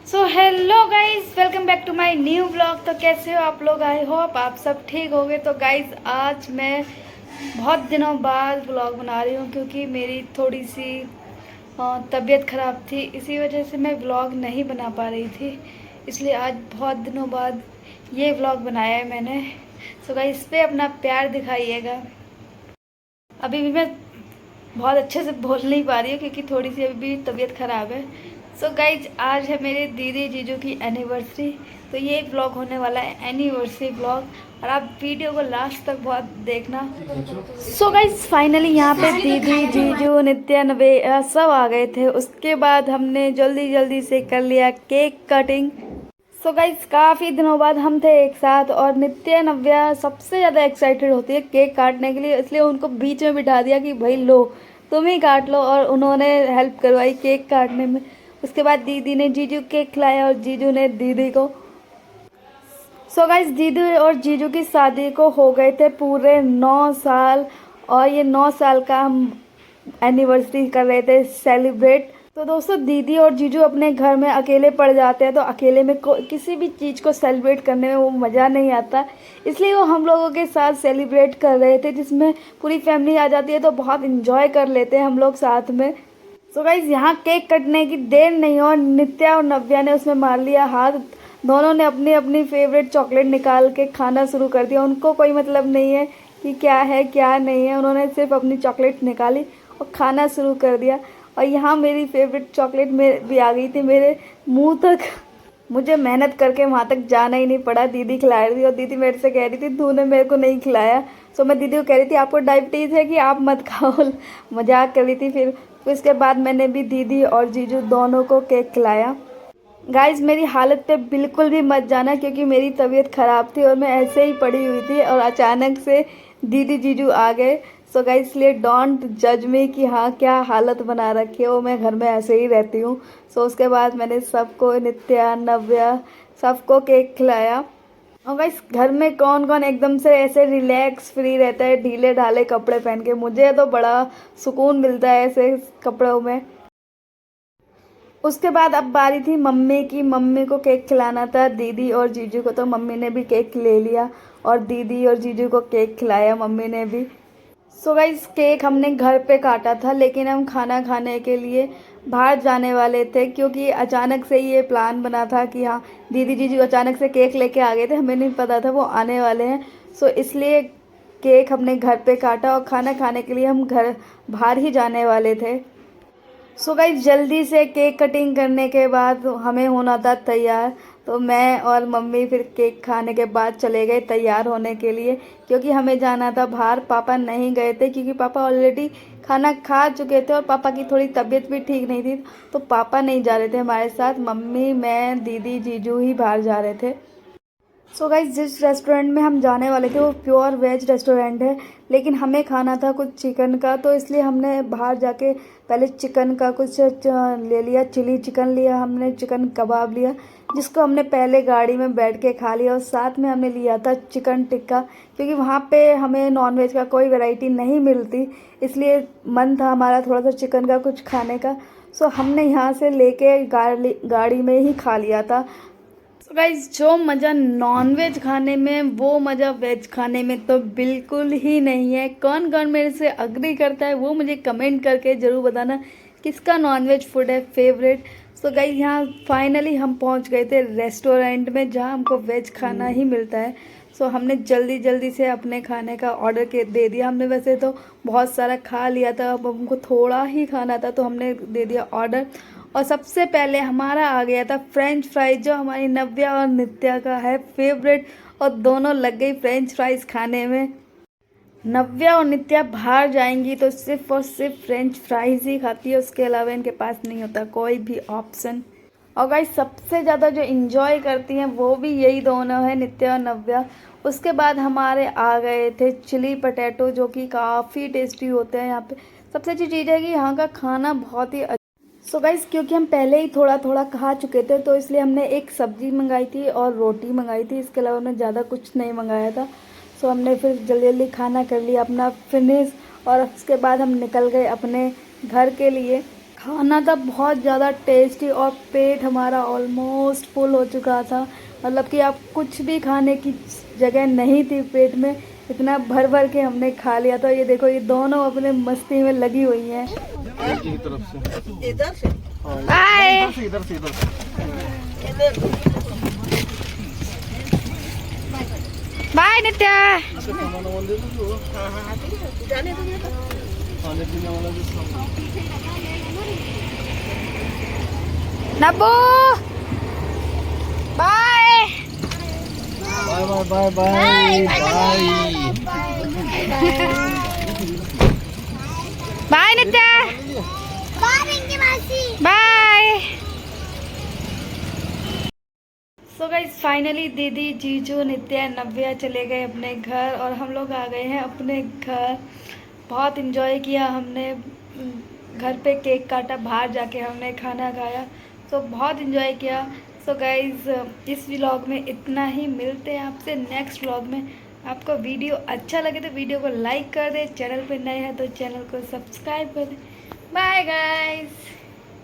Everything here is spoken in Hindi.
So hello guys, welcome back to my new blog. तो कैसे हो आप लोग? आई होप आप सब ठीक होगे। तो गाइज आज मैं बहुत दिनों बाद ब्लॉग बना रही हूँ क्योंकि मेरी थोड़ी सी तबीयत ख़राब थी। इसी वजह से मैं ब्लॉग नहीं बना पा रही थी, इसलिए आज बहुत दिनों बाद ये ब्लॉग बनाया है मैंने। सो गाइज इस पर अपना प्यार दिखाइएगा। अभी भी मैं बहुत अच्छे से बोल नहीं पा रही हूँ क्योंकि थोड़ी सी अभी भी तबीयत ख़राब है। सो गाइज आज है मेरे दीदी जीजू की एनिवर्सरी, तो ये एक ब्लॉग होने वाला है एनिवर्सरी ब्लॉग और आप वीडियो को लास्ट तक बहुत देखना। सो गाइज फाइनली यहाँ पे दीदी जीजू नित्या नवे सब आ गए थे। उसके बाद हमने जल्दी जल्दी से कर लिया केक कटिंग। सो गाइज काफ़ी दिनों बाद हम थे एक साथ और नित्या नव्या सबसे ज़्यादा एक्साइटेड होती है केक काटने के लिए, इसलिए उनको बीच में बिठा दिया कि भाई लो तुम ही काट लो, और उन्होंने हेल्प करवाई केक काटने में। उसके बाद दीदी ने जीजू केक खिलाया और जीजू ने दीदी को। सो गाइज दीदी और जीजू की शादी को हो गए थे पूरे 9 साल, और ये 9 साल का हम एनिवर्सरी कर रहे थे सेलिब्रेट। तो दोस्तों दीदी और जीजू अपने घर में अकेले पड़ जाते हैं, तो अकेले में किसी भी चीज़ को सेलिब्रेट करने में वो मज़ा नहीं आता, इसलिए वो हम लोगों के साथ सेलिब्रेट कर रहे थे जिसमें पूरी फैमिली आ जाती है तो बहुत इन्जॉय कर लेते हैं हम लोग साथ में। सो गाइज यहाँ केक कटने की देर नहीं और नित्या और नव्या ने उसमें मार लिया हाथ। दोनों ने अपनी अपनी फेवरेट चॉकलेट निकाल के खाना शुरू कर दिया। उनको कोई मतलब नहीं है कि क्या है क्या नहीं है, उन्होंने सिर्फ अपनी चॉकलेट निकाली और खाना शुरू कर दिया। और यहाँ मेरी फेवरेट चॉकलेट में भी आ गई थी मेरे मुंह तक। मुझे मेहनत करके वहाँ तक जाना ही नहीं पड़ा, दीदी खिला रही थी और दीदी मेरे से कह रही थी तूने मेरे को नहीं खिलाया। सो मैं दीदी को कह रही थी आपको डायबिटीज़ है कि आप मत खाओ, मजाक कर रही थी। फिर उसके बाद मैंने भी दीदी और जीजू दोनों को केक खिलाया। गाइज मेरी हालत पे बिल्कुल भी मत जाना क्योंकि मेरी तबीयत ख़राब थी और मैं ऐसे ही पड़ी हुई थी और अचानक से दीदी जीजू आ गए। सो गाइज इसलिए डोंट जज मी कि हाँ क्या हालत बना रखी है, वो मैं घर में ऐसे ही रहती हूँ। सो उसके बाद मैंने सबको, नित्या नव्या सबको केक खिलाया। और गाइस घर में कौन कौन एकदम से ऐसे रिलैक्स फ्री रहता है ढीले ढाले कपड़े पहन के? मुझे तो बड़ा सुकून मिलता है ऐसे कपड़ों में। उसके बाद अब बारी थी मम्मी की। मम्मी को केक खिलाना था दीदी और जीजू को, तो मम्मी ने भी केक ले लिया और दीदी और जीजू को केक खिलाया मम्मी ने भी। सो गाइस केक हमने घर पे काटा था, लेकिन हम खाना खाने के लिए बाहर जाने वाले थे क्योंकि अचानक से ये प्लान बना था कि हाँ दीदी जीजू अचानक से केक लेके आ गए थे, हमें नहीं पता था वो आने वाले हैं। सो इसलिए केक हमने घर पे काटा और खाना खाने के लिए हम घर बाहर ही जाने वाले थे। सो गाइस जल्दी से केक कटिंग करने के बाद हमें होना था तैयार, तो मैं और मम्मी फिर केक खाने के बाद चले गए तैयार होने के लिए क्योंकि हमें जाना था बाहर। पापा नहीं गए थे क्योंकि पापा ऑलरेडी खाना खा चुके थे और पापा की थोड़ी तबीयत भी ठीक नहीं थी, तो पापा नहीं जा रहे थे हमारे साथ। मम्मी, मैं, दीदी, जीजू ही बाहर जा रहे थे। सो गाइस जिस रेस्टोरेंट में हम जाने वाले थे वो प्योर वेज रेस्टोरेंट है, लेकिन हमें खाना था कुछ चिकन का, तो इसलिए हमने बाहर जाके पहले चिकन का कुछ ले लिया। चिली चिकन लिया हमने, चिकन कबाब लिया जिसको हमने पहले गाड़ी में बैठ के खा लिया, और साथ में हमने लिया था चिकन टिक्का क्योंकि वहाँ पे हमें नॉनवेज का कोई वैरायटी नहीं मिलती, इसलिए मन था हमारा थोड़ा सा चिकन का कुछ खाने का। सो हमने यहाँ से लेके गाड़ी में ही खा लिया था। तो गाइज जो मज़ा नॉनवेज खाने में वो मज़ा वेज खाने में तो बिल्कुल ही नहीं है। कौन कौन मेरे से अग्री करता है वो मुझे कमेंट करके ज़रूर बताना किसका नॉनवेज फूड है फेवरेट। सो गाइज यहाँ फाइनली हम पहुंच गए थे रेस्टोरेंट में जहां हमको वेज खाना ही मिलता है। सो हमने जल्दी जल्दी से अपने खाने का ऑर्डर के दे दिया। हमने वैसे तो बहुत सारा खा लिया था, अब हमको थोड़ा ही खाना था तो हमने दे दिया ऑर्डर। और सबसे पहले हमारा आ गया था फ्रेंच फ्राइज, जो हमारी नव्या और नित्या का है फेवरेट, और दोनों लग गई फ्रेंच फ्राइज खाने में। नव्या और नित्या बाहर जाएंगी तो सिर्फ और सिर्फ फ्रेंच फ्राइज ही खाती है, उसके अलावा इनके पास नहीं होता कोई भी ऑप्शन। और गाइस सबसे ज़्यादा जो इंजॉय करती हैं वो भी यही दोनों है, नित्या और नव्या। उसके बाद हमारे आ गए थे चिली पटेटो जो कि काफ़ी टेस्टी होते हैं। यहाँ पे सबसे अच्छी चीज़ है कि यहाँ का खाना बहुत ही। सो गाइस क्योंकि हम पहले ही थोड़ा थोड़ा खा चुके थे तो इसलिए हमने एक सब्ज़ी मंगाई थी और रोटी मंगाई थी, इसके अलावा हमने ज़्यादा कुछ नहीं मंगाया था। सो हमने फिर जल्दी जल्दी खाना कर लिया अपना फिनिश, और उसके बाद हम निकल गए अपने घर के लिए। खाना था बहुत ज़्यादा टेस्टी और पेट हमारा ऑलमोस्ट फुल हो चुका था। मतलब कि आप कुछ भी खाने की जगह नहीं थी पेट में, इतना भर भर के हमने खा लिया था। ये देखो, ये दोनों अपने मस्ती में लगी हुई हैं। की तरफ से इधर से बाय इधर से इधर से बाय नित्या। सामान वाले दे दो। जाने दो तो खाने पीने वाला भी सामान। Nabbu bye bye bye bye bye bye Nitya bye. So guys finally दीदी, जीजू, नित्या, नव्या चले गए अपने घर और हम लोग आ गए हैं अपने घर। बहुत इन्जॉय किया हमने, घर पे केक काटा, बाहर जाके हमने खाना खाया। सो बहुत इन्जॉय किया। सो गाइस इस व्लॉग में इतना ही, मिलते हैं आपसे नेक्स्ट व्लॉग में। आपको वीडियो अच्छा लगे तो वीडियो को लाइक कर दें, चैनल पे नए हैं तो चैनल को सब्सक्राइब कर दें। Bye guys.